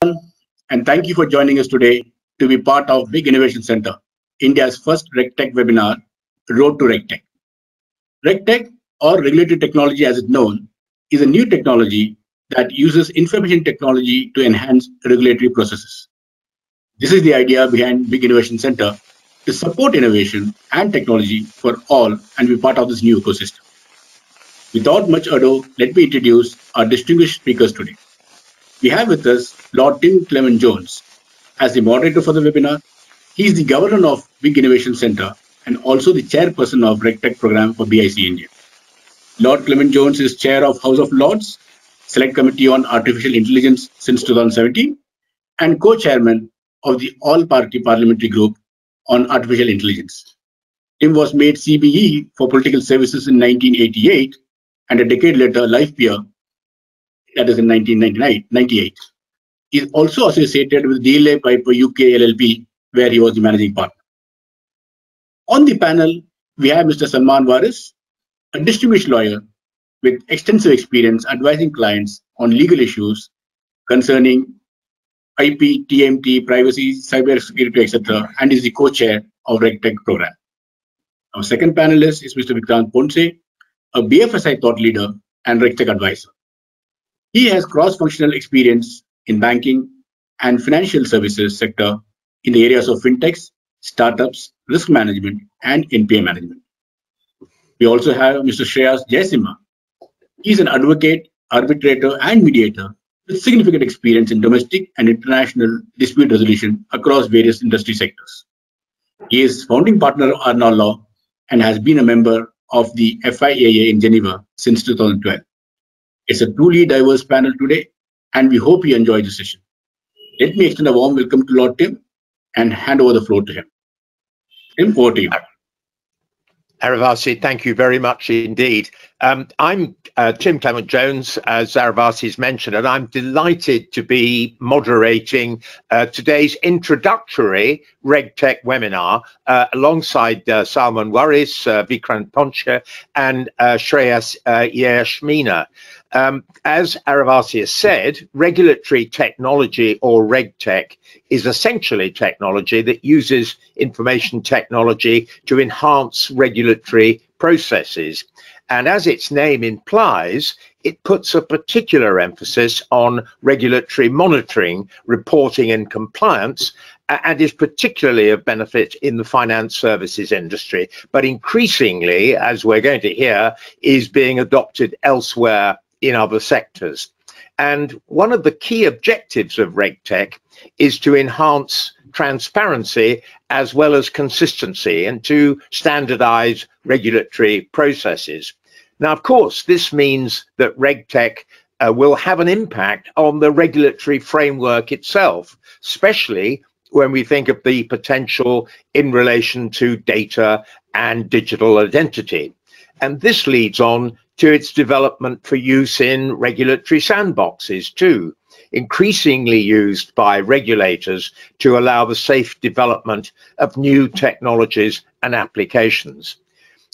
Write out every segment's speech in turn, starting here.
And thank you for joining us today to be part of Big Innovation Center, India's first RegTech webinar, Road to RegTech. RegTech, or regulatory technology as it's known, is a new technology that uses information technology to enhance regulatory processes. This is the idea behind Big Innovation Center to support innovation and technology for all and be part of this new ecosystem. Without much ado, let me introduce our distinguished speakers today. We have with us Lord Tim Clement-Jones as the moderator for the webinar. He is the governor of Big Innovation Center and also the chairperson of RegTech program for BIC India. Lord Clement-Jones is chair of House of Lords, Select Committee on Artificial Intelligence since 2017, and co-chairman of the All-Party Parliamentary Group on Artificial Intelligence. Tim was made CBE for Political Services in 1988 and a decade later Life Peer, that is in 1998. He is also associated with DLA Piper UK LLP, where he was the managing partner. On the panel, we have Mr. Salman Waris, a distinguished lawyer with extensive experience advising clients on legal issues concerning IP, TMT, privacy, cybersecurity, etc., and is the co-chair of RegTech program. Our second panelist is Mr. Vikrant Ponce, a BFSI thought leader and RegTech advisor. He has cross-functional experience in banking and financial services sector in the areas of fintechs, startups, risk management, and NPA management. We also have Mr. Shreyas Jayasimha. He is an advocate, arbitrator, and mediator with significant experience in domestic and international dispute resolution across various industry sectors. He is founding partner of Arna Law and has been a member of the FIAA in Geneva since 2012. It's a truly diverse panel today, and we hope you enjoy the session. Let me extend a warm welcome to Lord Tim and hand over the floor to him. Tim, over to you. Aravasi, thank you very much indeed. I'm Tim Clement-Jones, as Aravasi's mentioned, and I'm delighted to be moderating today's introductory RegTech webinar alongside Salman Waris, Vikrant Ponce, and Shreyas Jayasimha. As Aravasi has said, regulatory technology, or RegTech, is essentially technology that uses information technology to enhance regulatory processes. And as its name implies, it puts a particular emphasis on regulatory monitoring, reporting, and compliance, and is particularly of benefit in the finance services industry. But increasingly, as we're going to hear, is being adopted elsewhere in other sectors. And one of the key objectives of RegTech is to enhance transparency as well as consistency and to standardize regulatory processes. Now, of course, this means that RegTech will have an impact on the regulatory framework itself, especially when we think of the potential in relation to data and digital identity. And this leads on to its development for use in regulatory sandboxes too, increasingly used by regulators to allow the safe development of new technologies and applications.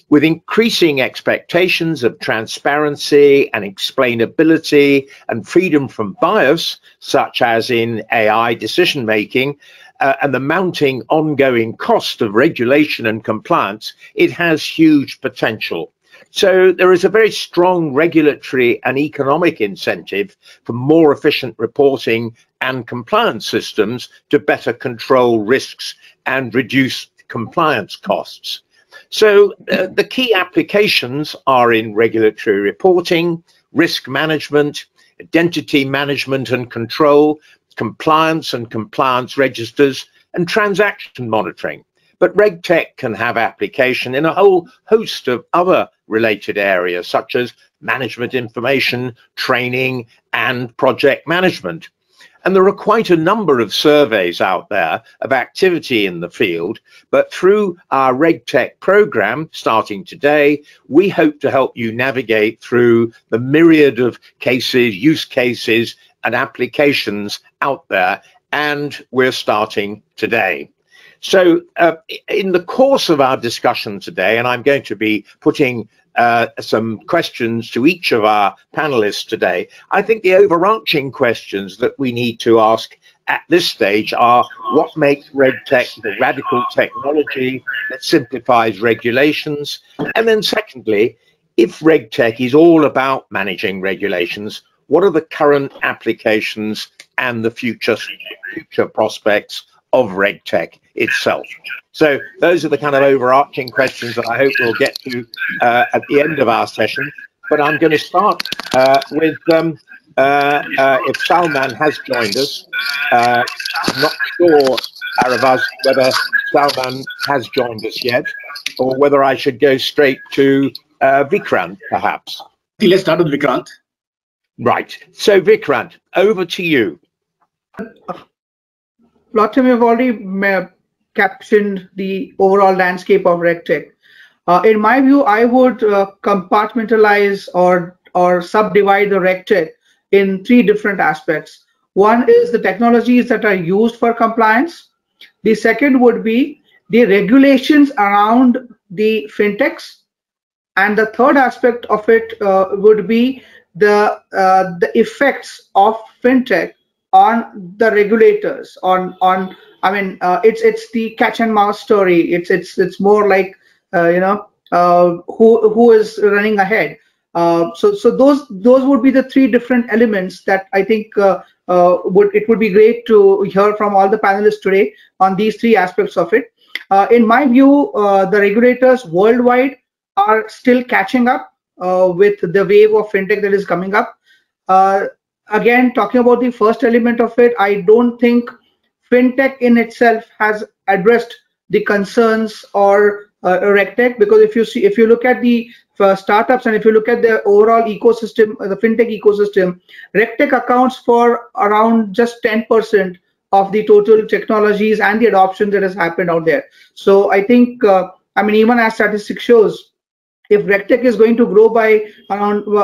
With increasing expectations of transparency and explainability and freedom from bias, such as in AI decision-making, and the mounting ongoing cost of regulation and compliance, it has huge potential. So there is a very strong regulatory and economic incentive for more efficient reporting and compliance systems to better control risks and reduce compliance costs. So the key applications are in regulatory reporting, risk management, identity management and control, compliance and compliance registers, and transaction monitoring. But RegTech can have application in a whole host of other related areas, such as management information, training, and project management. And there are quite a number of surveys out there of activity in the field, but through our RegTech program starting today, we hope to help you navigate through the myriad of cases, use cases, and applications out there, and we're starting today. So in the course of our discussion today, and I'm going to be putting some questions to each of our panelists today, I think the overarching questions that we need to ask at this stage are: what makes RegTech the radical technology that simplifies regulations? And then secondly, if RegTech is all about managing regulations, what are the current applications and the future prospects of RegTech itself? So those are the kind of overarching questions that I hope we'll get to at the end of our session. But I'm going to start with if Salman has joined us. I'm not sure, Aravaz, whether Salman has joined us yet, or whether I should go straight to Vikrant, perhaps. Let's start with Vikrant. Right. So, Vikrant, over to you. Lotem, you've already captioned the overall landscape of RegTech. In my view, I would compartmentalize or subdivide the RegTech in three different aspects. One is the technologies that are used for compliance. The second would be the regulations around the fintechs. And the third aspect of it would be the effects of fintech on the regulators. It's the catch and mouse story. It's more like who is running ahead. So those would be the three different elements that I think it would be great to hear from all the panelists today on these three aspects of it. In my view, the regulators worldwide are still catching up with the wave of fintech that is coming up. Again, talking about the first element of it, I don't think fintech in itself has addressed the concerns or RegTech, because if you look at the startups and if you look at the overall ecosystem, the fintech ecosystem, RegTech accounts for around just 10% of the total technologies and the adoption that has happened out there. So I think, even as statistics shows, if RegTech is going to grow by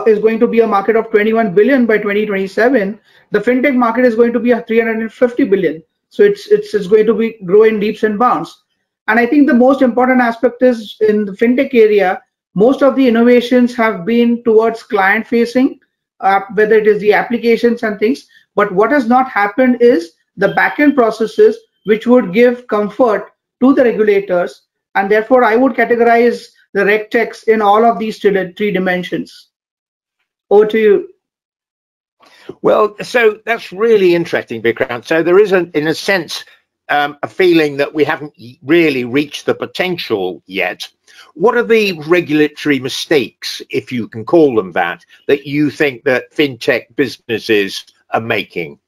is going to be a market of 21 billion by 2027, the fintech market is going to be a 350 billion. So it's going to be grow in leaps and bounds. And I think the most important aspect is in the fintech area, most of the innovations have been towards client facing, whether it is the applications and things. But what has not happened is the backend processes, which would give comfort to the regulators. And therefore, I would categorize the RegTechs in all of these three dimensions. Over to you. Well, so that's really interesting, Vikrant. So there is, in a sense, a feeling that we haven't really reached the potential yet. What are the regulatory mistakes, if you can call them that you think that fintech businesses are making?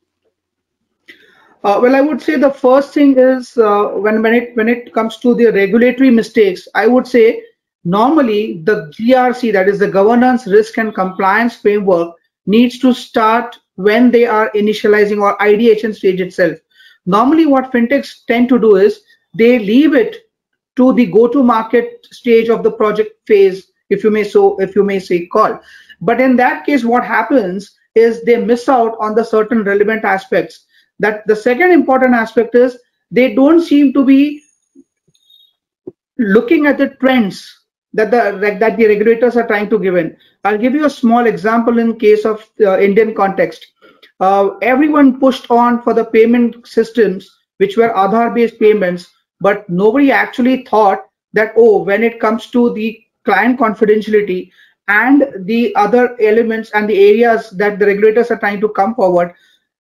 Well, I would say the first thing is when it comes to the regulatory mistakes, I would say normally the GRC, that is the governance, risk and compliance framework, needs to start when they are initializing or ideation stage itself. Normally what fintechs tend to do is they leave it to the go-to-market stage of the project phase, if you may say call. But in that case, what happens is they miss out on the certain relevant aspects. That the second important aspect is they don't seem to be looking at the trends that the regulators are trying to give in. I'll give you a small example in case of Indian context. Everyone pushed on for the payment systems which were Aadhaar-based payments, but nobody actually thought that, oh, when it comes to the client confidentiality and the other elements and the areas that the regulators are trying to come forward,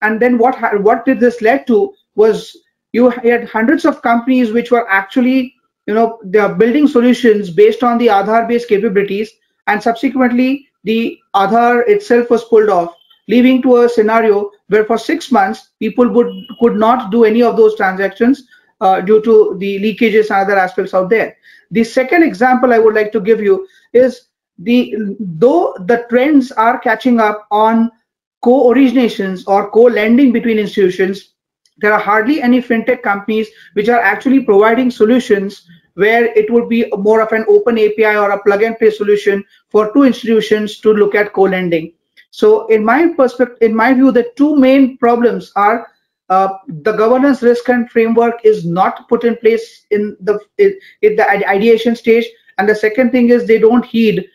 and then what did this lead to was you had hundreds of companies which were actually, they are building solutions based on the Aadhaar-based capabilities, and subsequently the Aadhaar itself was pulled off, leading to a scenario where for 6 months people could not do any of those transactions due to the leakages and other aspects out there. The second example I would like to give you is though the trends are catching up on co-originations or co-lending between institutions, there are hardly any fintech companies which are actually providing solutions where it would be more of an open API or a plug and play solution for two institutions to look at co-lending. So in my perspective, in my view, the two main problems are the governance, risk and framework is not put in place in the ideation stage, and the second thing is they don't heed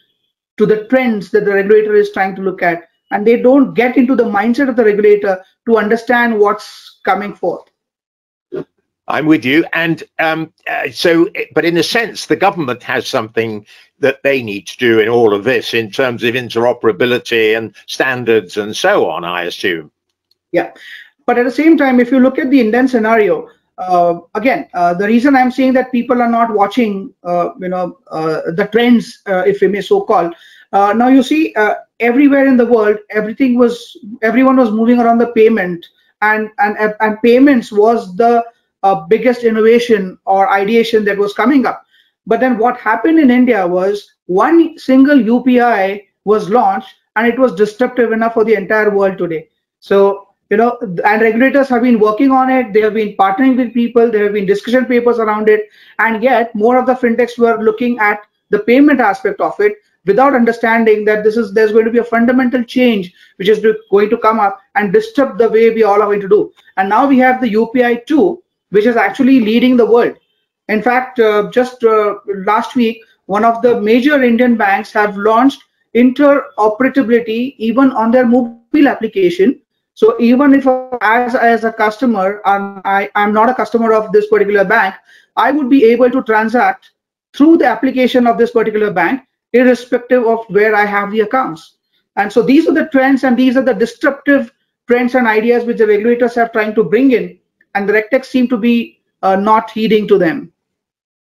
to the trends that the regulator is trying to look at, and they don't get into the mindset of the regulator to understand what's coming forth. I'm with you. And but in a sense, the government has something that they need to do in all of this in terms of interoperability and standards and so on, I assume. Yeah. But at the same time, if you look at the Indian scenario, again, the reason I'm saying that people are not watching, the trends, if we may so call. Now you see, everywhere in the world, everyone was moving around the payment, and payments was the biggest innovation or ideation that was coming up. But then what happened in India was one single UPI was launched, and it was disruptive enough for the entire world today. So, and regulators have been working on it. They have been partnering with people. There have been discussion papers around it. And yet more of the fintechs were looking at the payment aspect of it without understanding that there's going to be a fundamental change which is going to come up and disrupt the way we all are going to do. And now we have the UPI 2, which is actually leading the world. In fact, just last week, one of the major Indian banks have launched interoperability even on their mobile application. So even if as a customer, I'm not a customer of this particular bank, I would be able to transact through the application of this particular bank, irrespective of where I have the accounts. And so these are the trends, and these are the disruptive trends and ideas which the regulators are trying to bring in, and the RegTech seem to be not heeding to them.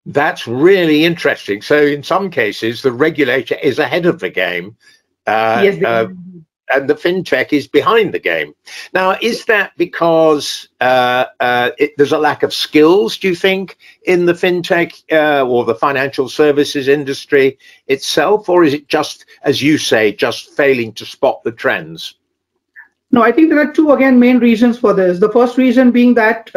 That's really interesting. So in some cases, the regulator is ahead of the game. Yes, and the fintech is behind the game. Now, is that because there's a lack of skills, do you think, in the fintech or the financial services industry itself? Or is it just, as you say, just failing to spot the trends? No, I think there are two, again, main reasons for this. The first reason being that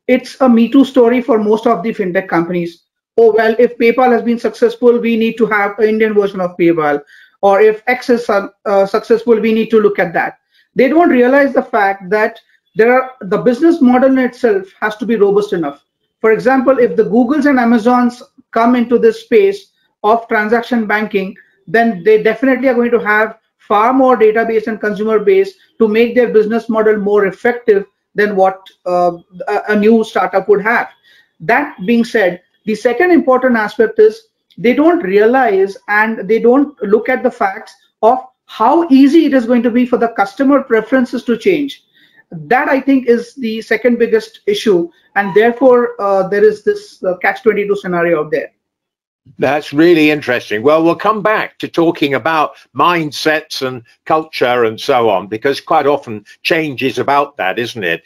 it's a Me Too story for most of the fintech companies. Oh, well, if PayPal has been successful, we need to have an Indian version of PayPal. Or if X is successful, we need to look at that. They don't realize the fact that the business model in itself has to be robust enough. For example, if the Googles and Amazons come into this space of transaction banking, then they definitely are going to have far more database and consumer base to make their business model more effective than what a new startup would have. That being said, the second important aspect is they don't realize and they don't look at the facts of how easy it is going to be for the customer preferences to change. That, I think, is the second biggest issue, and therefore there is this catch-22 scenario out there. That's really interesting. Well, we'll come back to talking about mindsets and culture and so on, because quite often change is about that, isn't it?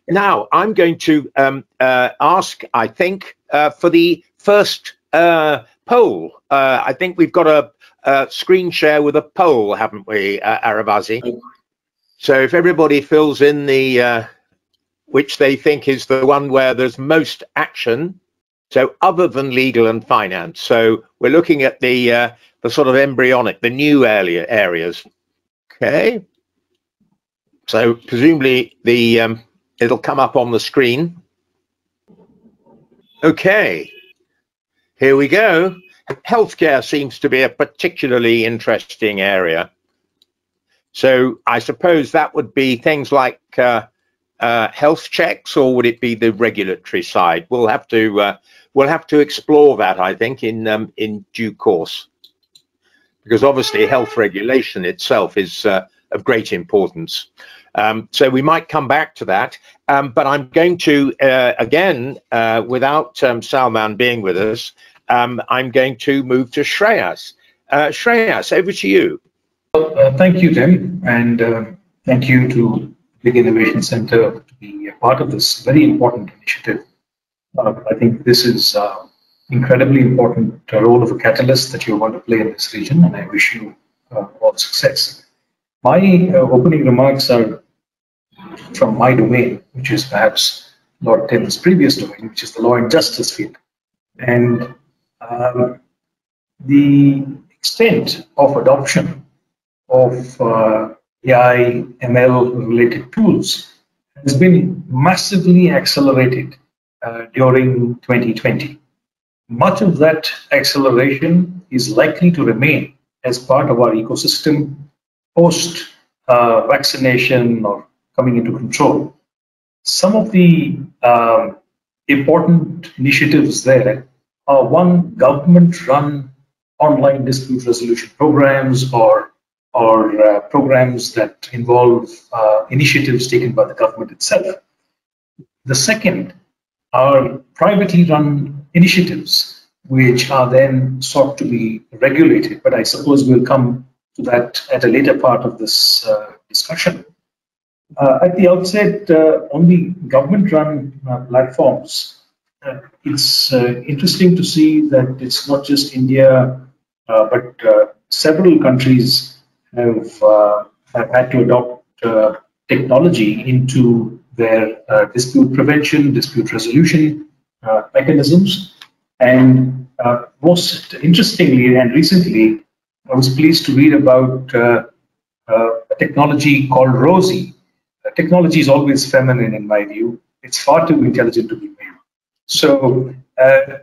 Now, I'm going to ask, I think, for the first poll. I think we've got a screen share with a poll, haven't we, Aravazi? So if everybody fills in the which they think is the one where there's most action, so other than legal and finance. So we're looking at the sort of embryonic, the new areas. Okay. So presumably the it'll come up on the screen. Okay. Here we go. Healthcare seems to be a particularly interesting area. So I suppose that would be things like health checks, or would it be the regulatory side? We'll have to explore that, I think, in due course, because obviously health regulation itself is of great importance. So we might come back to that. But I'm going to again, without Salman being with us, I'm going to move to Shreyas. Shreyas, over to you. Thank you, Tim, and thank you to Big Innovation Center to be a part of this very important initiative. I think this is incredibly important role of a catalyst that you're going to play in this region, and I wish you all success. My opening remarks are from my domain, which is perhaps Lord Tim's previous domain, which is the law and justice field. And the extent of adoption of AI, ML related tools has been massively accelerated during 2020. Much of that acceleration is likely to remain as part of our ecosystem post vaccination or coming into control. Some of the important initiatives there are, one, government-run online dispute resolution programs or programs that involve initiatives taken by the government itself. The second are privately run initiatives, which are then sought to be regulated. But I suppose we'll come to that at a later part of this discussion. At the outset, on the government-run platforms, it's interesting to see that it's not just India, but several countries have had to adopt technology into their dispute prevention, dispute resolution mechanisms. And most interestingly and recently, I was pleased to read about a technology called Rosie. Technology is always feminine in my view. It's far too intelligent to be male. So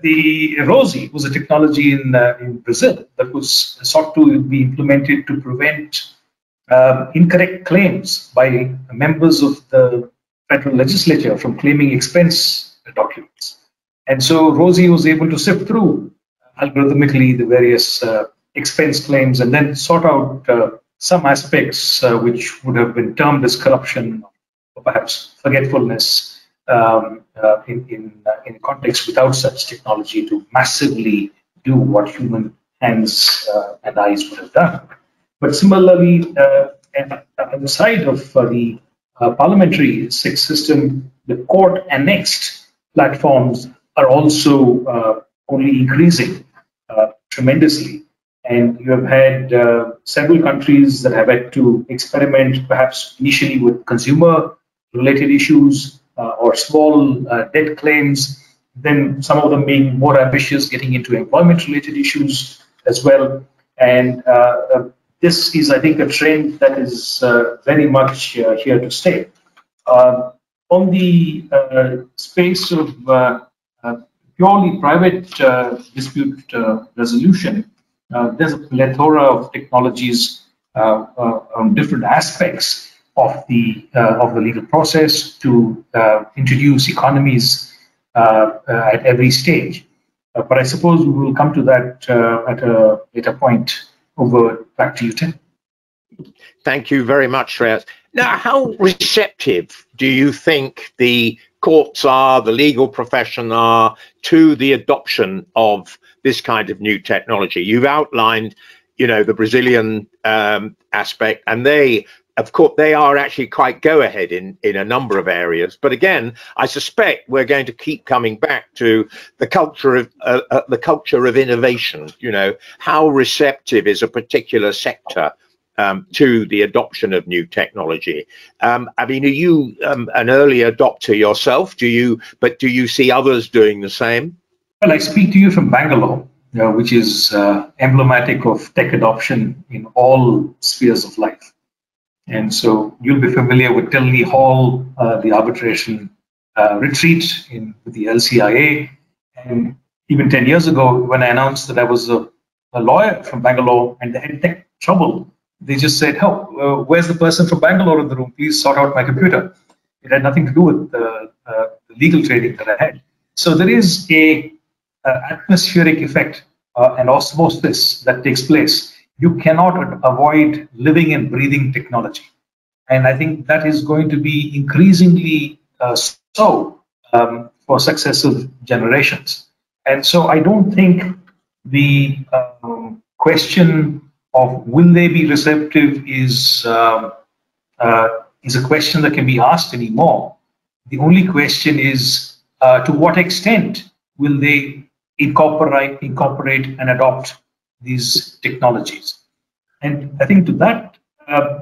the Rosie was a technology in Brazil that was sought to be implemented to prevent incorrect claims by members of the federal legislature from claiming expense documents. And so Rosie was able to sift through algorithmically the various expense claims and then sort out some aspects which would have been termed as corruption or perhaps forgetfulness in context without such technology to massively do what human hands and eyes would have done. But similarly, on the side of the parliamentary system, the court-annexed platforms are also only increasing tremendously. And you have had several countries that have had to experiment, perhaps initially with consumer-related issues or small debt claims, then some of them being more ambitious, getting into employment-related issues as well. And this is, I think, a trend that is very much here to stay. On the space of purely private dispute resolution, there's a plethora of technologies on different aspects of the legal process to introduce economies at every stage. But I suppose we will come to that at a later point. Over back to you, Tim. Thank you very much, Shreyas. Now, how receptive do you think the courts are, the legal profession are, to the adoption of this kind of new technology? You've outlined, the Brazilian aspect, and they, of course, they are actually quite go-ahead in a number of areas. But again, I suspect we're going to keep coming back to the culture of innovation. How receptive is a particular sector to the adoption of new technology? I mean, are you an early adopter yourself? Do you see others doing the same? Well, I speak to you from Bangalore, which is emblematic of tech adoption in all spheres of life. And so you'll be familiar with Tilney Hall, the arbitration retreat with the LCIA. And even 10 years ago, when I announced that I was a lawyer from Bangalore and they had tech trouble, they just said, "Oh, where's the person from Bangalore in the room? Please sort out my computer." It had nothing to do with the legal training that I had. So there is a atmospheric effect and osmosis that takes place. You cannot avoid living and breathing technology. And I think that is going to be increasingly so for successive generations. And so I don't think the question of will they be receptive is a question that can be asked anymore. The only question is to what extent will they incorporate and adopt these technologies. And I think to that,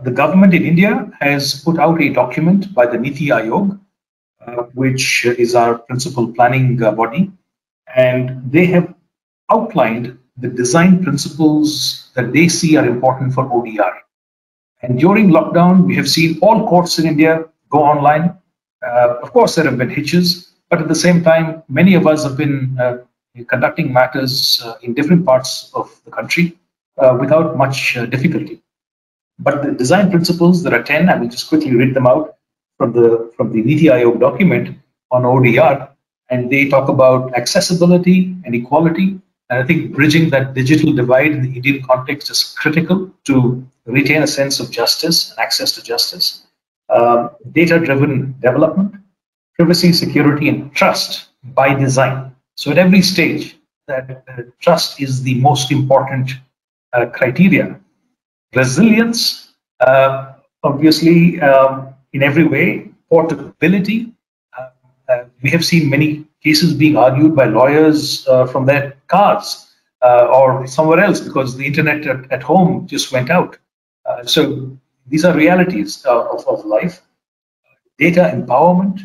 the government in India has put out a document by the Niti Aayog, which is our principal planning body, and they have outlined the design principles that they see are important for ODR. And during lockdown, we have seen all courts in India go online. Of course, there have been hitches, but at the same time, many of us have been conducting matters in different parts of the country. without much difficulty. But the design principles, there are 10. I will just quickly read them out from the Niti Aayog document on ODR, and they talk about accessibility and equality. And I think bridging that digital divide in the Indian context is critical to retain a sense of justice and access to justice. Data-driven development, privacy, security, and trust by design. So at every stage, that trust is the most important criteria. Resilience, obviously, in every way. Portability. We have seen many cases being argued by lawyers from their cars or somewhere else because the internet at home just went out. So these are realities of life. Data empowerment,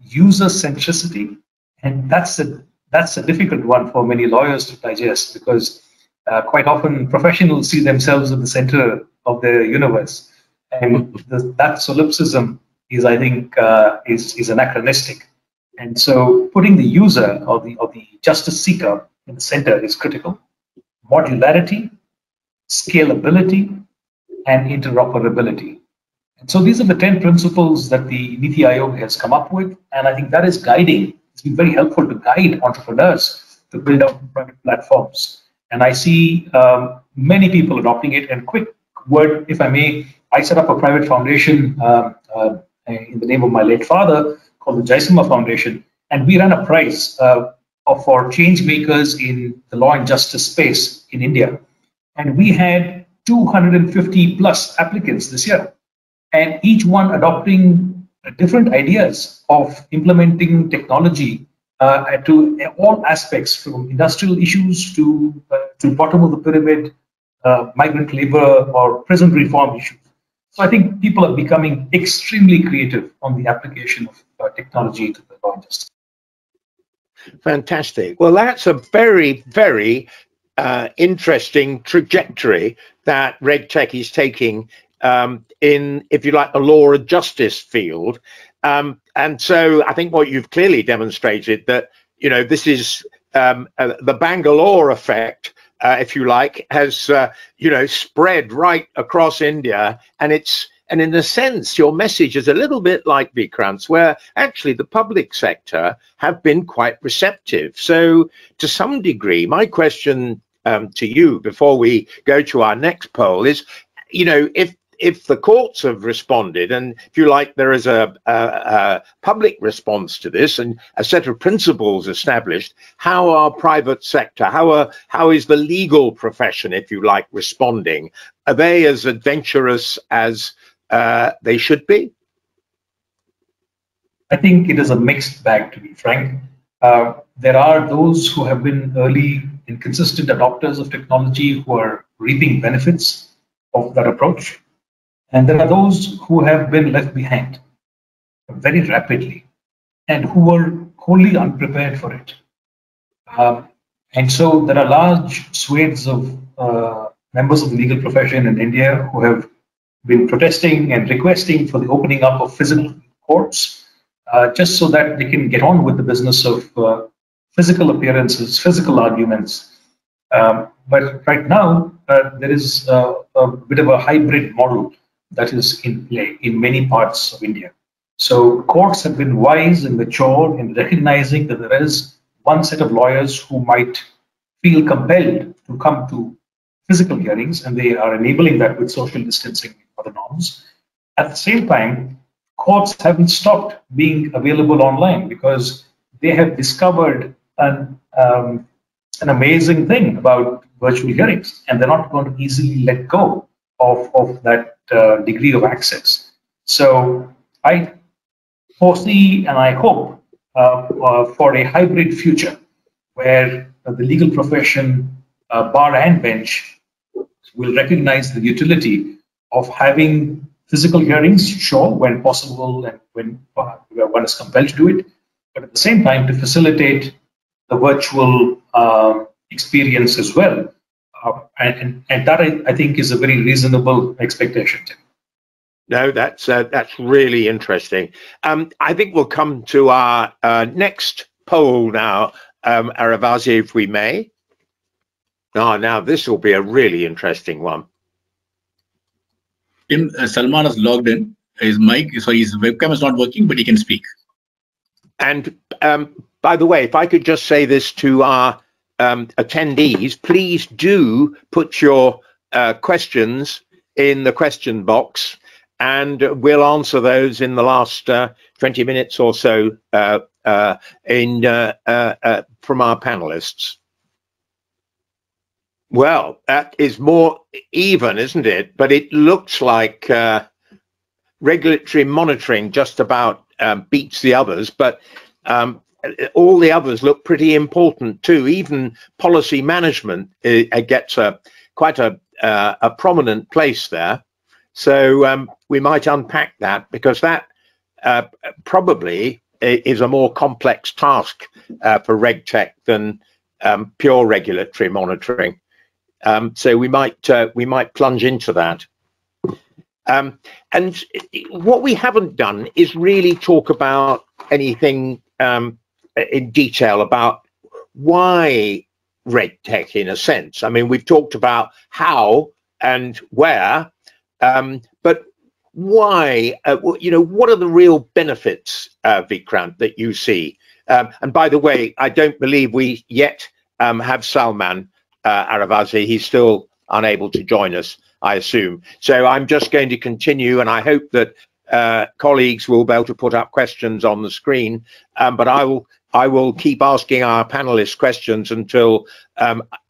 user centricity, and that's a difficult one for many lawyers to digest because quite often professionals see themselves at the center of their universe, and that solipsism is, I think, is anachronistic. And so putting the user or the justice seeker in the center is critical. Modularity, scalability, and interoperability. And so these are the 10 principles that the Niti Aayog has come up with, and I think that is guiding. It's been very helpful to guide entrepreneurs to build out private platforms. And I see many people adopting it. And quick word, if I may, I set up a private foundation in the name of my late father called the Jaisimha Foundation. And we ran a prize for change makers in the law and justice space in India. And we had 250 plus applicants this year, and each one adopting different ideas of implementing technology to all aspects, from industrial issues to bottom of the pyramid, migrant labor or prison reform issues. So I think people are becoming extremely creative on the application of technology to the law and justice. Fantastic. Well, that's a very, very interesting trajectory that RegTech is taking in, if you like, the law and justice field. And so I think what you've clearly demonstrated that, this is the Bangalore effect, if you like, has, spread right across India. And in a sense, your message is a little bit like Vikrant's, where actually the public sector have been quite receptive. So to some degree, my question to you before we go to our next poll is, if the courts have responded, and if you like, there is a public response to this and a set of principles established, how are private sector, how is the legal profession, if you like, responding? Are they as adventurous as they should be? I think it is a mixed bag, to be frank. There are those who have been early and consistent adopters of technology who are reaping benefits of that approach. And there are those who have been left behind very rapidly and who are wholly unprepared for it. And so there are large swathes of members of the legal profession in India who have been protesting and requesting for the opening up of physical courts, just so that they can get on with the business of physical appearances, physical arguments. But right now, there is a bit of a hybrid model that is in play in many parts of India. So courts have been wise and mature in recognizing that there is one set of lawyers who might feel compelled to come to physical hearings, and they are enabling that with social distancing and other norms. At the same time, courts haven't stopped being available online because they have discovered an amazing thing about virtual hearings, and they're not going to easily let go of that degree of access. So I foresee and I hope for a hybrid future where the legal profession, bar and bench, will recognize the utility of having physical hearings, sure, when possible and when one is compelled to do it, but at the same time to facilitate the virtual experience as well. And that, I think, is a very reasonable expectation, Tim. No, that's really interesting. I think we'll come to our next poll now, Aravasi, if we may. Oh, now this will be a really interesting one. Tim, Salman has logged in. His webcam is not working, but he can speak. And by the way, if I could just say this to our attendees, please do put your questions in the question box, and we'll answer those in the last 20 minutes or so from our panelists. Well, that is more even, isn't it? But it looks like regulatory monitoring just about beats the others, but all the others look pretty important too. Even policy management gets quite a prominent place there. So we might unpack that, because that probably is a more complex task for RegTech than pure regulatory monitoring. So we might plunge into that. And what we haven't done is really talk about anything in detail about why RegTech, in a sense. I mean, we've talked about how and where, but why? What are the real benefits, Vikrant, that you see? And by the way, I don't believe we yet have Salman Aravazi. He's still unable to join us, I assume. So I'm just going to continue, and I hope that colleagues will be able to put up questions on the screen. But I will keep asking our panelists questions until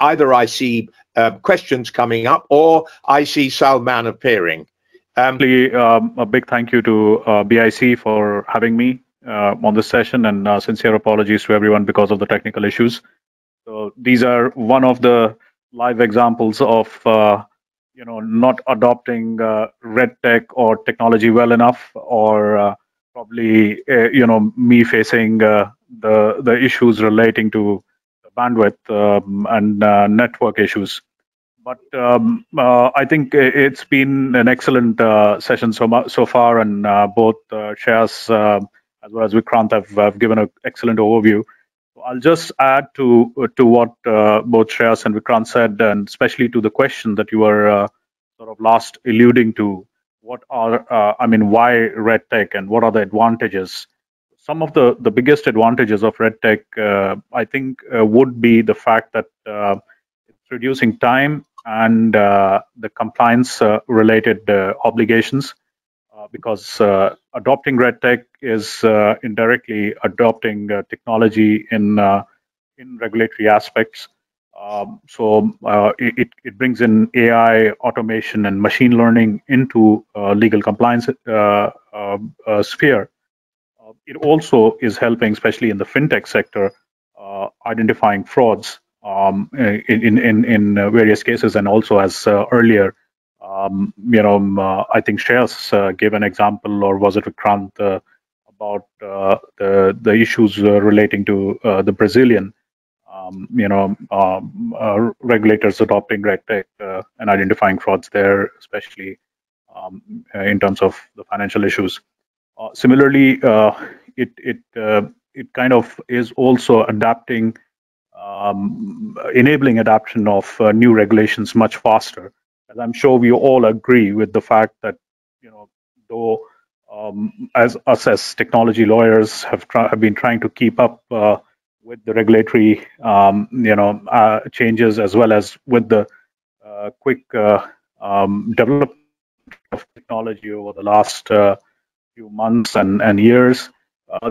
either I see questions coming up or I see Salman appearing. A big thank you to BIC for having me on this session, and sincere apologies to everyone because of the technical issues. So these are one of the live examples of not adopting RegTech or technology well enough, or probably me facing the issues relating to bandwidth and network issues. But I think it's been an excellent session so far, and both Shreyas as well as Vikrant have given an excellent overview. I'll just add to what both Shreyas and Vikrant said, and especially to the question that you were sort of last alluding to. What are, why RegTech, and what are the advantages? Some of the biggest advantages of RegTech, I think, would be the fact that it's reducing time and the compliance related obligations, because adopting RegTech is indirectly adopting technology in regulatory aspects. So it brings in AI, automation, and machine learning into legal compliance sphere. It also is helping, especially in the fintech sector, identifying frauds in various cases, and also as earlier, I think Shreyas gave an example, or was it Vikrant, about the issues relating to the Brazilian, regulators adopting RegTech and identifying frauds there, especially in terms of the financial issues. Similarly, it kind of is also adapting, enabling adoption of new regulations much faster. As I'm sure we all agree with the fact that, though as us as technology lawyers have been trying to keep up with the regulatory changes, as well as with the quick development of technology over the last few months and years,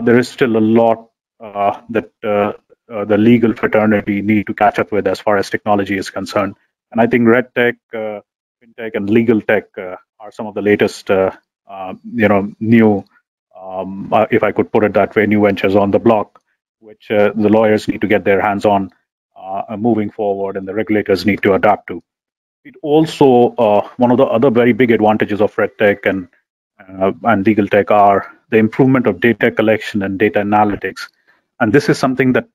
there is still a lot that the legal fraternity need to catch up with as far as technology is concerned. And I think RegTech, fintech, and legal tech are some of the latest, new, if I could put it that way, new ventures on the block, which the lawyers need to get their hands on moving forward, and the regulators need to adapt to. It also, one of the other very big advantages of RegTech and legal tech are the improvement of data collection and data analytics. And this is something that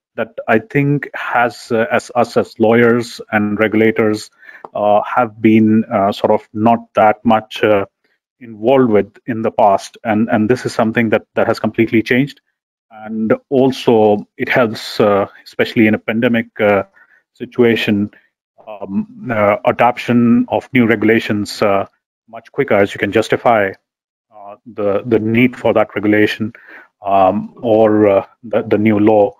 I think has, as us as lawyers and regulators, have been sort of not that much involved with in the past. And this is something that has completely changed. And also it helps, especially in a pandemic situation, adoption of new regulations much quicker, as you can justify the need for that regulation or the new law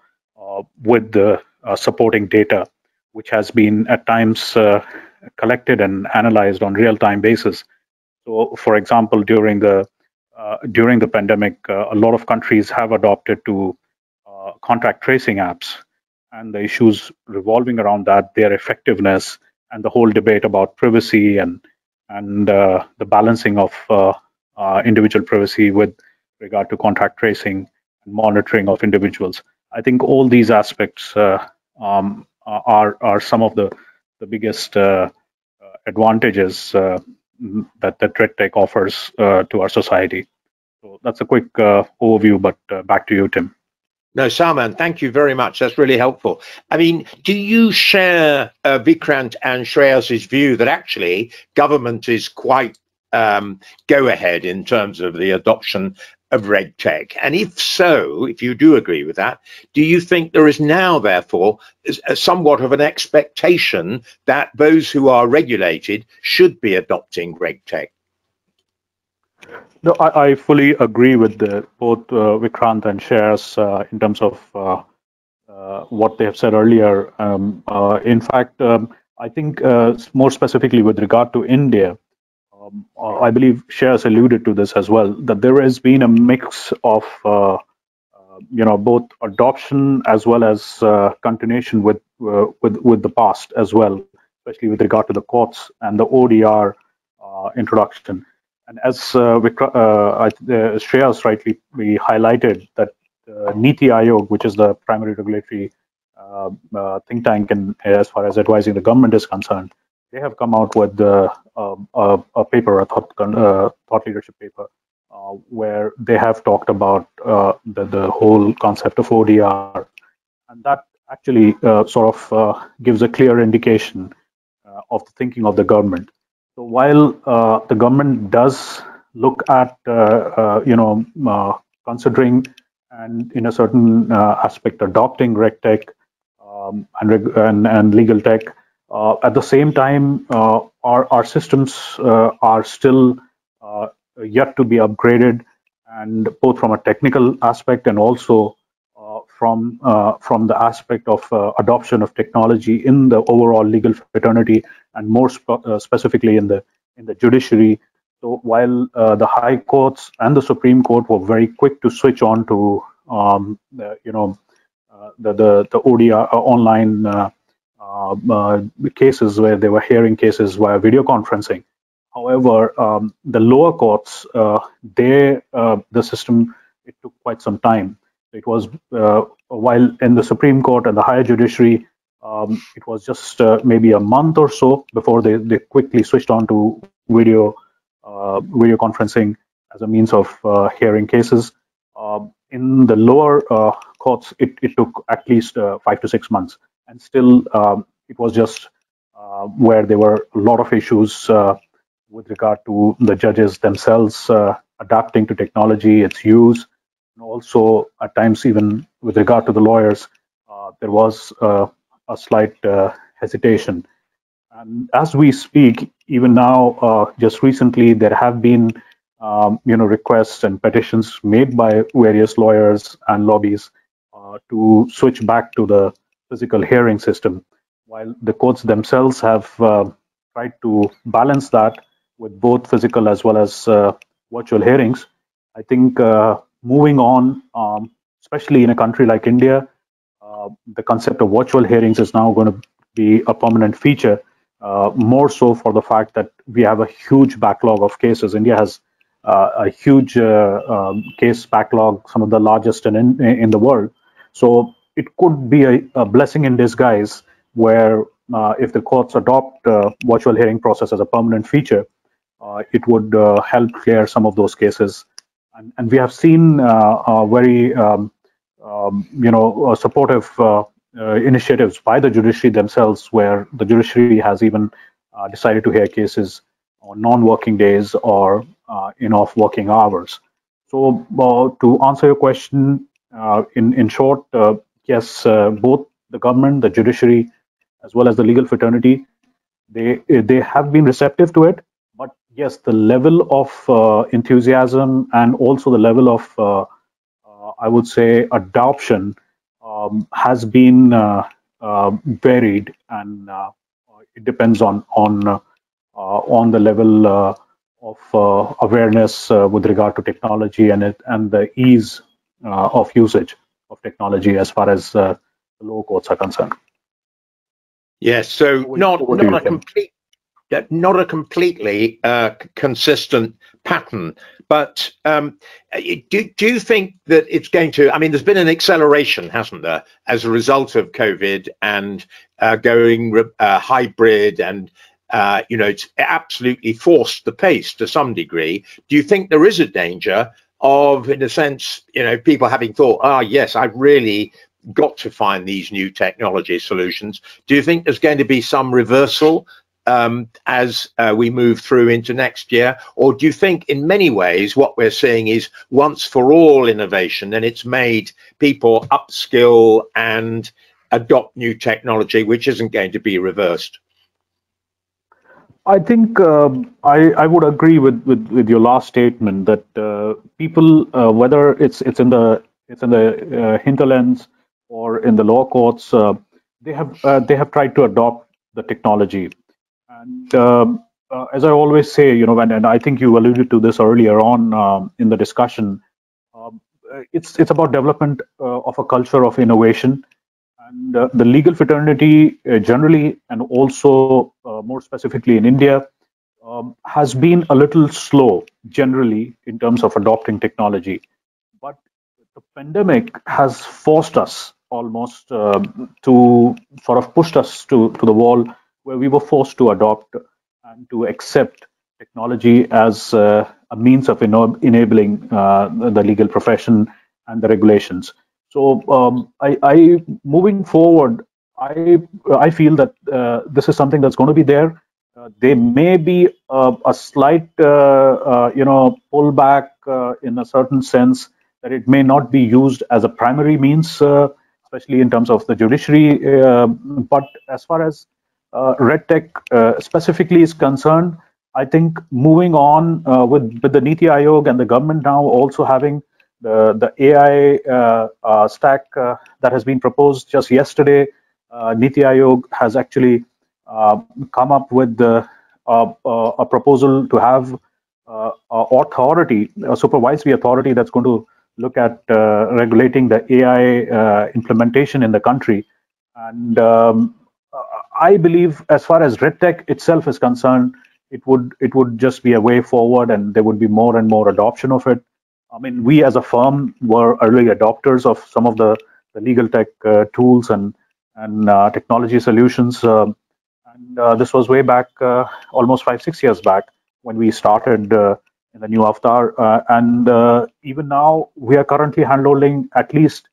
with the supporting data, which has been at times collected and analyzed on real-time basis. So, for example, during the pandemic, a lot of countries have adopted to contact tracing apps, and the issues revolving around that, their effectiveness, and the whole debate about privacy and the balancing of individual privacy with regard to contact tracing and monitoring of individuals. I think all these aspects are some of the biggest advantages that RegTech offers to our society. So that's a quick overview, but back to you, Tim. No, Salman, thank you very much. That's really helpful. I mean, do you share Vikrant and Shreyas's view that actually government is quite go ahead in terms of the adoption of RegTech? And if so, if you do agree with that, do you think there is now, therefore, somewhat of an expectation that those who are regulated should be adopting RegTech? No, I fully agree with both Vikrant and Shreyas in terms of what they have said earlier. In fact, I think more specifically with regard to India, I believe Shreyas alluded to this as well, that there has been a mix of both adoption as well as continuation with the past as well, especially with regard to the courts and the ODR introduction. And as Shreyas rightly highlighted, that Niti Aayog, which is the primary regulatory think tank as far as advising the government is concerned, they have come out with a paper, a thought leadership paper, where they have talked about the whole concept of ODR, and that actually sort of gives a clear indication of the thinking of the government. So while the government does look at considering and in a certain aspect adopting RegTech and legal tech, at the same time our systems are still yet to be upgraded, and both from a technical aspect and also from the aspect of adoption of technology in the overall legal fraternity, and more specifically in the judiciary. So while the high courts and the Supreme Court were very quick to switch on to the ODR online cases where they were hearing cases via video conferencing, however, the lower courts, the system, it took quite some time. It was while in the Supreme Court and the higher judiciary, it was just maybe a month or so before they quickly switched on to video conferencing as a means of hearing cases. In the lower courts, it took at least 5 to 6 months, and still it was just where there were a lot of issues with regard to the judges themselves adapting to technology, its use, and also at times even with regard to the lawyers, there was a slight hesitation. And as we speak, even now, just recently, there have been requests and petitions made by various lawyers and lobbies to switch back to the physical hearing system, while the courts themselves have tried to balance that with both physical as well as virtual hearings. I think moving on, especially in a country like India, the concept of virtual hearings is now going to be a permanent feature, more so for the fact that we have a huge backlog of cases. India has a huge case backlog, some of the largest in the world. So it could be a blessing in disguise where if the courts adopt virtual hearing process as a permanent feature, it would help clear some of those cases. And we have seen very supportive initiatives by the judiciary themselves, where the judiciary has even decided to hear cases on non-working days or in off-working hours. So to answer your question, in short, yes, both the government, the judiciary, as well as the legal fraternity they have been receptive to it. But yes, the level of enthusiasm and also the level of I would say adoption has been varied, and it depends on the level of awareness with regard to technology and the ease of usage of technology as far as the low codes are concerned. Yes, so not a completely consistent pattern, but do you think that it's going to? I mean, there's been an acceleration, hasn't there, as a result of COVID and going hybrid, and it's absolutely forced the pace to some degree. Do you think there is a danger of, in a sense, people having thought, yes, I've really got to find these new technology solutions? Do you think there's going to be some reversal as we move through into next year? Or do you think in many ways what we're seeing is once for all innovation, and it's made people upskill and adopt new technology, which isn't going to be reversed? I think I would agree with your last statement that people, whether it's in the hinterlands or in the lower courts, they have tried to adopt the technology. And as I always say, and I think you alluded to this earlier on in the discussion, it's about development of a culture of innovation. And the legal fraternity generally, and also more specifically in India, has been a little slow generally in terms of adopting technology. But the pandemic has forced us almost to sort of pushed us to the wall, where we were forced to adopt and to accept technology as a means of enabling the legal profession and the regulations. So I maying forward, I feel that this is something that's going to be there. There may be a slight pullback in a certain sense, that it may not be used as a primary means, especially in terms of the judiciary. But as far as RegTech specifically is concerned, I think moving on with the Niti Aayog and the government now also having the AI stack that has been proposed just yesterday. Niti Aayog has actually come up with a proposal to have authority, a supervisory authority that's going to look at regulating the AI implementation in the country. And I believe, as far as RegTech itself is concerned, it would just be a way forward, and there would be more and more adoption of it. I mean, we as a firm were early adopters of some of the legal tech tools and technology solutions. And this was way back, almost 5-6 years back, when we started in the new avatar. And even now, we are currently handholding at least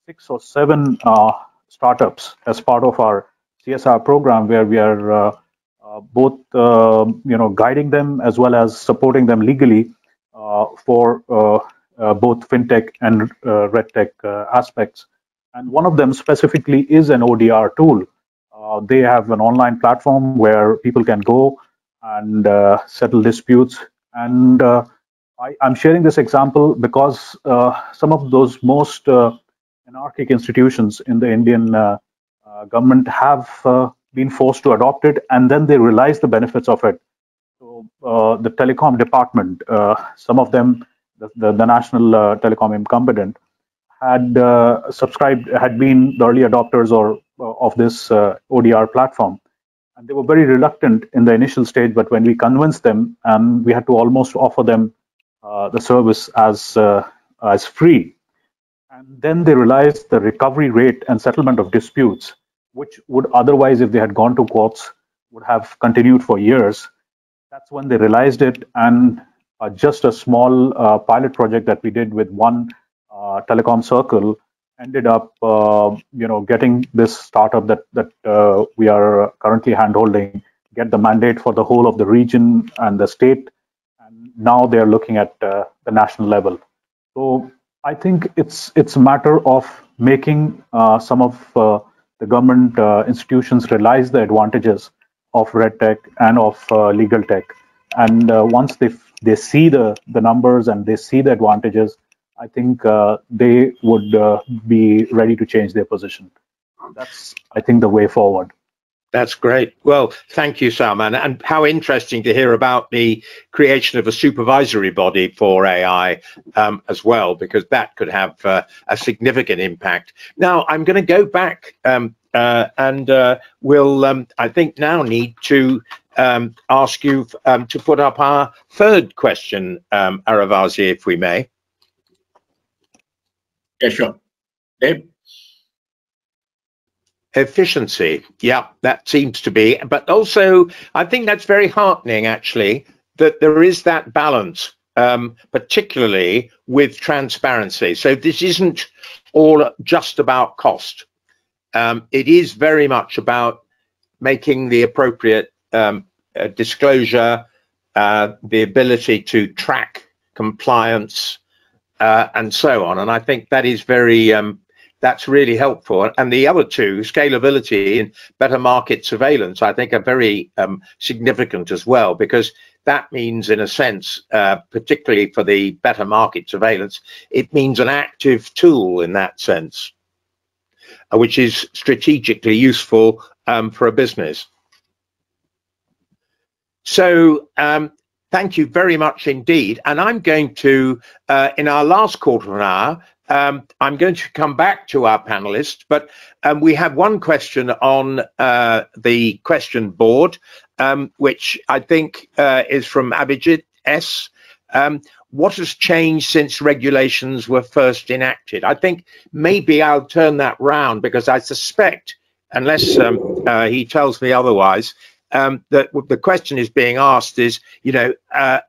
6 or 7 startups as part of our CSR program, where we are both guiding them as well as supporting them legally for both fintech and RegTech aspects. And one of them specifically is an ODR tool. They have an online platform where people can go and settle disputes. And I'm sharing this example because some of those most anarchic institutions in the Indian government have been forced to adopt it, and then they realize the benefits of it. So the telecom department, some of them, the national telecom incumbent, had had been the early adopters of this ODR platform. And they were very reluctant in the initial stage, but when we convinced them, and we had to almost offer them the service as free. And then they realized the recovery rate and settlement of disputes, which would otherwise, if they had gone to courts, would have continued for years. That's when they realized it, and just a small pilot project that we did with one telecom circle ended up, getting this startup that we are currently handholding, get the mandate for the whole of the region and the state, and now they are looking at the national level. So I think it's a matter of making some of the government institutions realize the advantages of RegTech and of legal tech. And once they see the numbers and they see the advantages, I think they would be ready to change their position. That's, I think, the way forward. That's great. Well, thank you, Salman. And how interesting to hear about the creation of a supervisory body for AI as well, because that could have a significant impact. Now, I'm going to go back and we'll, I think, now need to ask you to put up our third question, Aravazi, if we may. Yeah, sure. Dave? Efficiency, yeah, that seems to be, but also I think that's very heartening, actually, that there is that balance, particularly with transparency. So this isn't all just about cost. It is very much about making the appropriate disclosure, the ability to track compliance, and so on. And I think that is very that's really helpful. And the other two, scalability and better market surveillance, I think are very significant as well, because that means, in a sense, particularly for the better market surveillance, it means an active tool in that sense, which is strategically useful for a business. So thank you very much indeed. And I'm going to, in our last quarter of an hour, I'm going to come back to our panelists, but we have one question on the question board, which I think is from Abhijit S. What has changed since regulations were first enacted? I think maybe I'll turn that round, because I suspect, unless he tells me otherwise, that the question is being asked is, you know,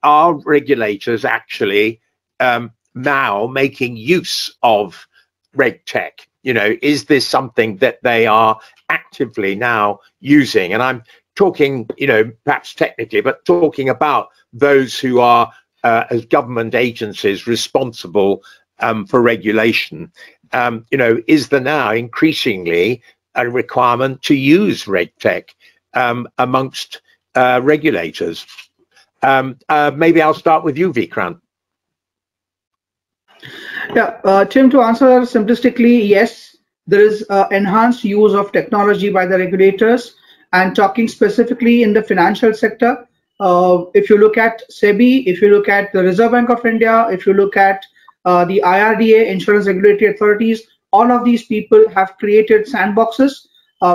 are regulators actually now making use of RegTech? You know, is this something that they are actively now using? And I'm talking, you know, perhaps technically, but talking about those who are as government agencies responsible for regulation. You know, is there now increasingly a requirement to use RegTech amongst regulators? Maybe I'll start with you, Vikrant. Yeah, Tim, to answer simplistically, yes, there is enhanced use of technology by the regulators, and talking specifically in the financial sector. If you look at SEBI, if you look at the Reserve Bank of India, if you look at the IRDA, Insurance Regulatory Authorities, all of these people have created sandboxes.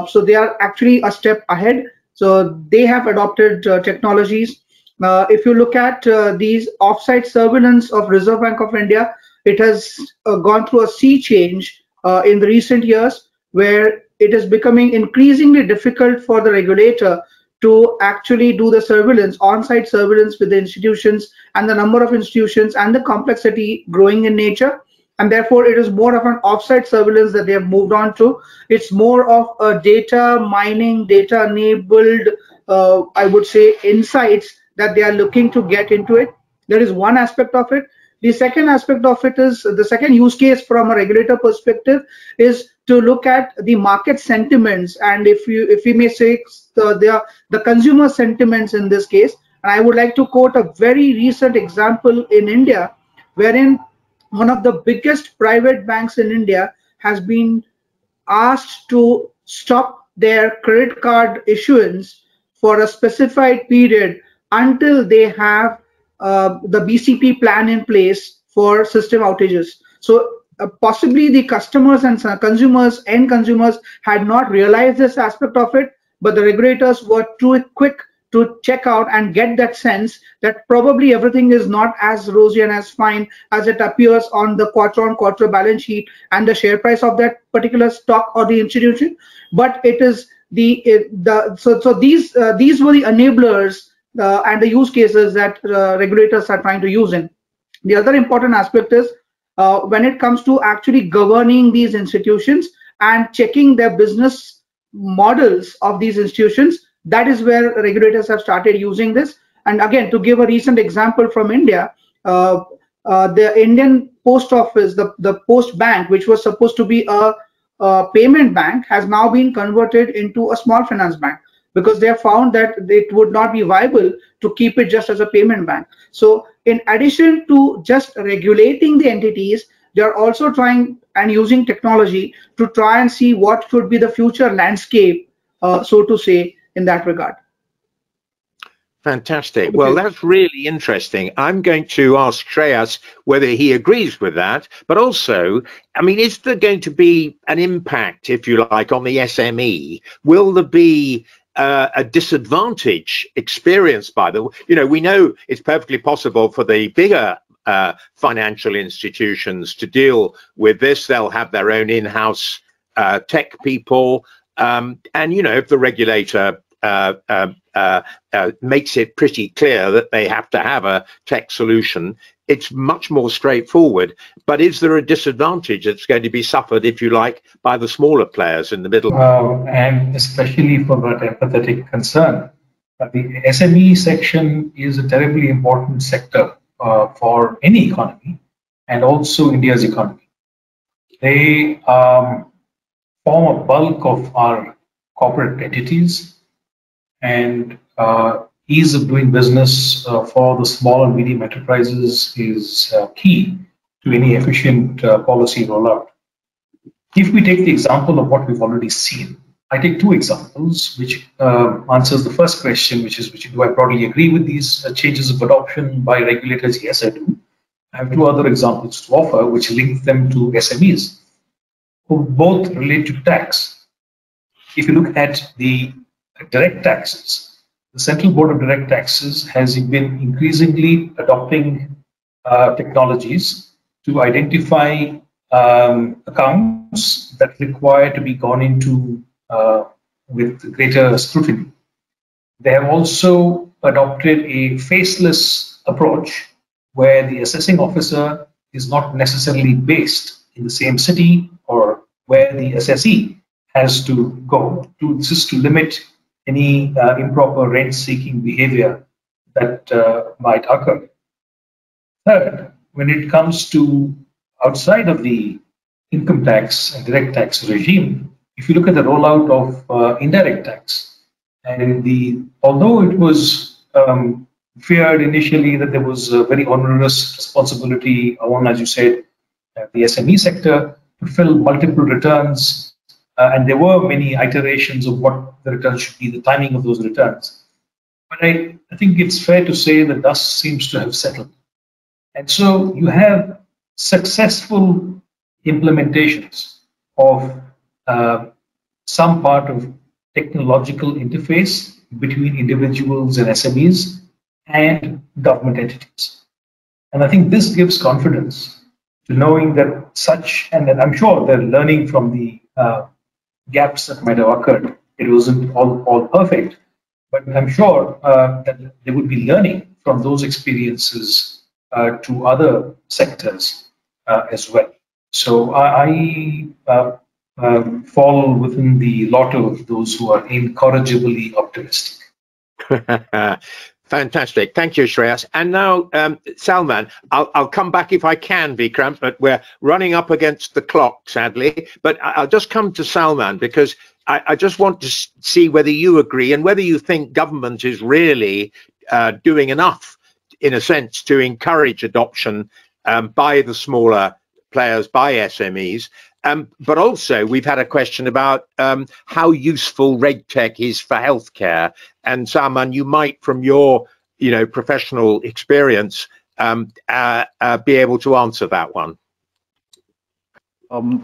So they are actually a step ahead. So they have adopted technologies. If you look at these offsite surveillance of Reserve Bank of India, it has gone through a sea change in the recent years, where it is becoming increasingly difficult for the regulator to actually do the surveillance, on-site surveillance with the institutions, and the number of institutions and the complexity growing in nature. And therefore, it is more of an off-site surveillance that they have moved on to. It's more of a data mining, data-enabled, I would say, insights that they are looking to get into it. There is one aspect of it. The second aspect of it is, the second use case from a regulator perspective is to look at the market sentiments, and if we may say the consumer sentiments in this case. And I would like to quote a very recent example in India, wherein one of the biggest private banks in India has been asked to stop their credit card issuance for a specified period until they have the BCP plan in place for system outages. So possibly the customers and consumers, end consumers, had not realized this aspect of it, but the regulators were too quick to check out and get that sense that probably everything is not as rosy and as fine as it appears on the quarter-on-quarter balance sheet and the share price of that particular stock or the institution. But it is so these were the enablers and the use cases that regulators are trying to use in. The other important aspect is when it comes to actually governing these institutions and checking their business models of these institutions, that is where regulators have started using this. And again, to give a recent example from India, the Indian Post Office, the Post Bank, which was supposed to be a payment bank, has now been converted into a small finance bank, because they have found that it would not be viable to keep it just as a payment bank. So in addition to just regulating the entities, they are also trying and using technology to try and see what could be the future landscape, so to say, in that regard. Fantastic. Well, that's really interesting. I'm going to ask Shreyas whether he agrees with that, but also, I mean, is there going to be an impact, if you like, on the SME? Will there be a disadvantage experienced by the, we know it's perfectly possible for the bigger financial institutions to deal with this. They'll have their own in-house tech people. And, if the regulator makes it pretty clear that they have to have a tech solution, it's much more straightforward. But is there a disadvantage that's going to be suffered, if you like, by the smaller players in the middle? And especially for that empathetic concern, the SME section is a terribly important sector for any economy, and also India's economy. They form a bulk of our corporate entities, and ease of doing business for the small and medium enterprises is key to any efficient policy rollout. If we take the example of what we've already seen, I take two examples, which answers the first question, which is, do I broadly agree with these changes of adoption by regulators? Yes, I do. I have two other examples to offer, which link them to SMEs, who both relate to tax. If you look at the direct taxes, the Central Board of Direct Taxes has been increasingly adopting technologies to identify accounts that require to be gone into with greater scrutiny. They have also adopted a faceless approach where the assessing officer is not necessarily based in the same city or where the assessee has to go to, just to limit any improper rent-seeking behavior that might occur. Third, when it comes to outside of the income tax and direct tax regime, if you look at the rollout of indirect tax, and although it was feared initially that there was a very onerous responsibility on, as you said, the SME sector to fill multiple returns, and there were many iterations of what the returns should be, the timing of those returns. But I think it's fair to say the dust seems to have settled. And so you have successful implementations of some part of technological interface between individuals and SMEs and government entities. And I think this gives confidence to knowing that such, and I'm sure they're learning from the gaps that might have occurred. It wasn't all perfect, but I'm sure that they would be learning from those experiences to other sectors as well. So I fall within the lot of those who are incorrigibly optimistic. Fantastic. Thank you, Shreyas. And now, Salman, I'll come back if I can, Vikram, but we're running up against the clock, sadly. But I'll just come to Salman because I just want to see whether you agree and whether you think government is really doing enough, in a sense, to encourage adoption by the smaller players, by SMEs. But also, we've had a question about how useful RegTech is for healthcare. And Salman, you might, from your professional experience, be able to answer that one.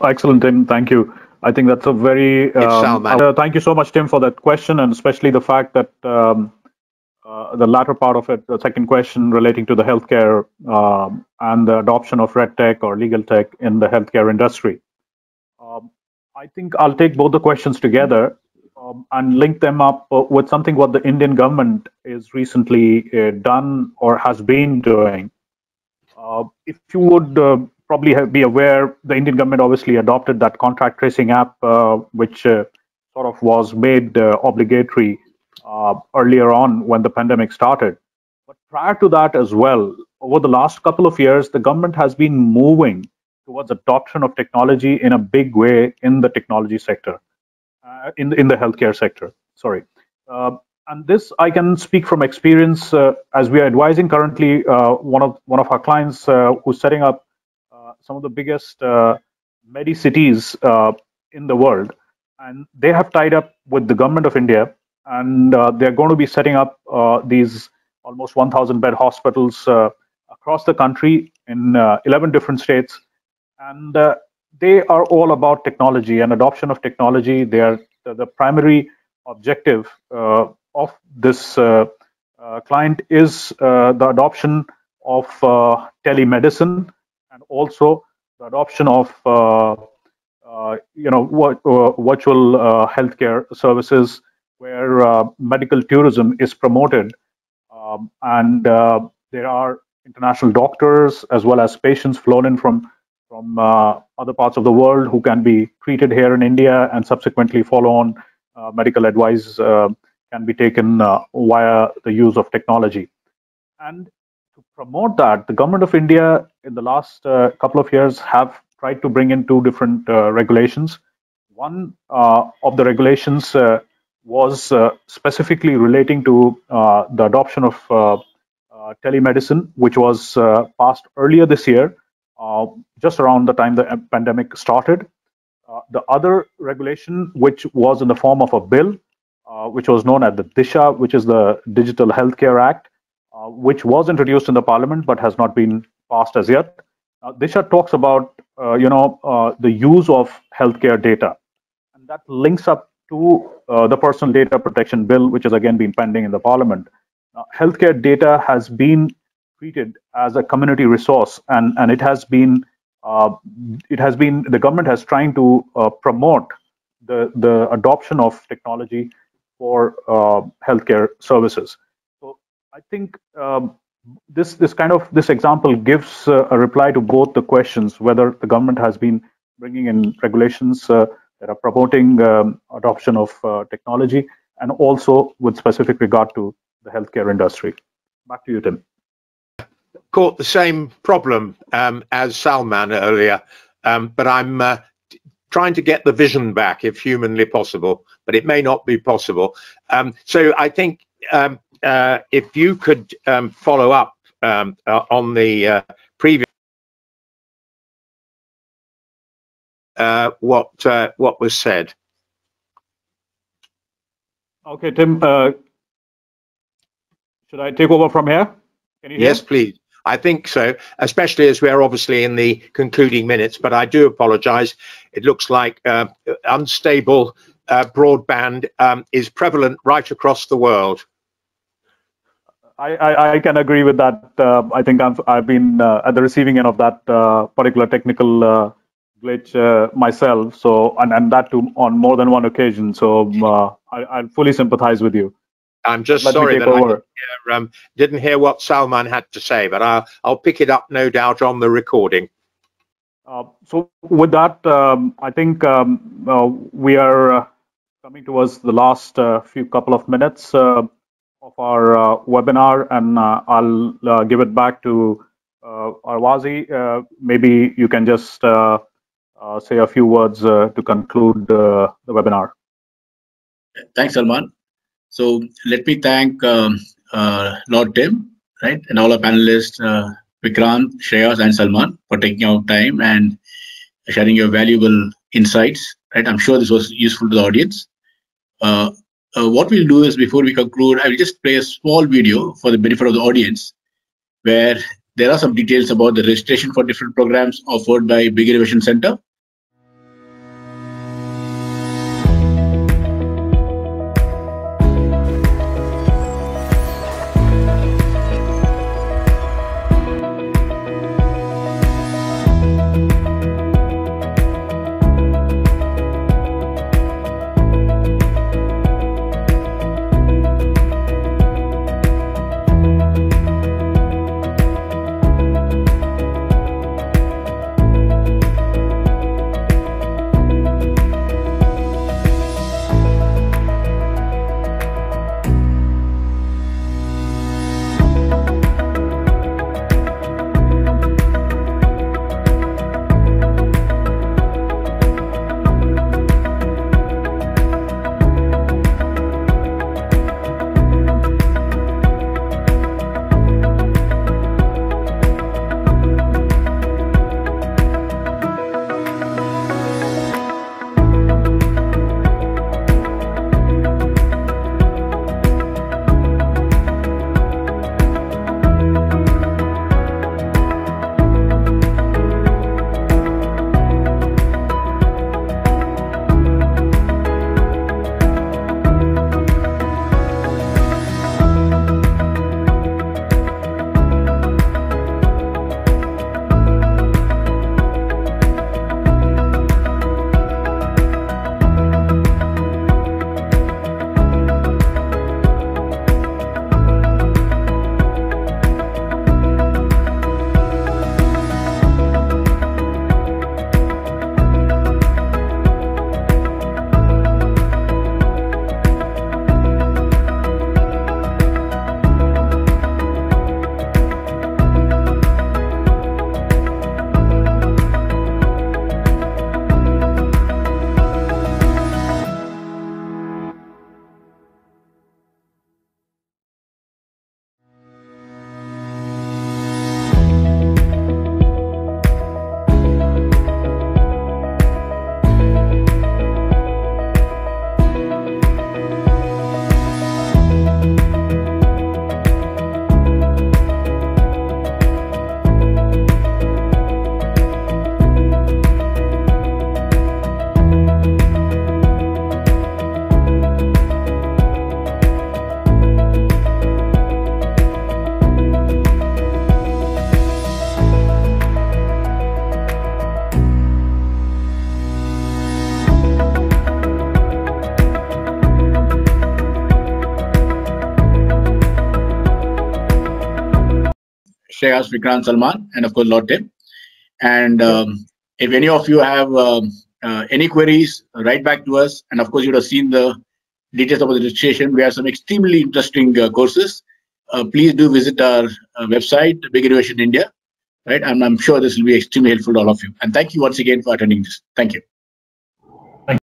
Excellent, Tim. Thank you. I think that's a very thank you so much, Tim, for that question, and especially the fact that the latter part of it, the second question relating to the healthcare and the adoption of RegTech or legal tech in the healthcare industry. I think I'll take both the questions together and link them up with something what the Indian government is recently done or has been doing. If you would probably be aware, the Indian government obviously adopted that contact tracing app, which sort of was made obligatory earlier on when the pandemic started. But prior to that as well, over the last couple of years, the government has been moving towards adoption of technology in a big way in the technology sector, in the healthcare sector. Sorry. And this I can speak from experience, as we are advising currently one of our clients who's setting up some of the biggest medi-cities in the world, and they have tied up with the government of India, and they're going to be setting up these almost 1,000 bed hospitals across the country in 11 different states, and they are all about technology and adoption of technology. They are the primary objective of this client is the adoption of telemedicine, and also the adoption of virtual healthcare services where medical tourism is promoted, and there are international doctors as well as patients flown in from other parts of the world who can be treated here in India, and subsequently follow on medical advice can be taken via the use of technology. And to promote that, the government of India in the last couple of years have tried to bring in two different regulations. One of the regulations was specifically relating to the adoption of telemedicine, which was passed earlier this year, just around the time the pandemic started. The other regulation, which was in the form of a bill, which was known as the DISHA, which is the Digital Healthcare Act, which was introduced in the parliament but has not been passed as yet. DISHA talks about the use of healthcare data, and that links up to the Personal Data Protection Bill, which has again been pending in the parliament. Healthcare data has been treated as a community resource, and it has been the government has trying to promote the adoption of technology for healthcare services. So I think this example gives a reply to both the questions, whether the government has been bringing in regulations that are promoting adoption of technology, and also with specific regard to the healthcare industry. Back to you, Tim. Caught the same problem as Salman earlier, but I'm trying to get the vision back if humanly possible, but it may not be possible. So I think if you could follow up on the previous what was said. Okay, Tim, should I take over from here? Can you hear? Yes, please. I think so, especially as we're obviously in the concluding minutes, but I do apologize. It looks like unstable broadband is prevalent right across the world. I can agree with that. I think I've been at the receiving end of that particular technical glitch myself. So, and that too on more than one occasion. So I fully sympathize with you. I'm just sorry that I didn't hear what Salman had to say, but I'll pick it up, no doubt, on the recording. So with that, I think we are coming towards the last few couple of minutes of our webinar, and I'll give it back to Arvazi. Maybe you can just say a few words to conclude the webinar. Thanks, Salman. So let me thank Lord Tim, right, and all our panelists, Vikrant, Shreyas, and Salman, for taking out time and sharing your valuable insights. Right, I'm sure this was useful to the audience. What we'll do is, before we conclude, I will just play a small video for the benefit of the audience, where there are some details about the registration for different programs offered by Big Innovation Center. Shreyas, Vikrant, Salman, and of course Lord Tim. And if any of you have any queries, write back to us. And of course, you would have seen the details about the registration. We have some extremely interesting courses. Please do visit our website, Big Innovation India. Right, and I'm sure this will be extremely helpful to all of you. And thank you once again for attending this. Thank you.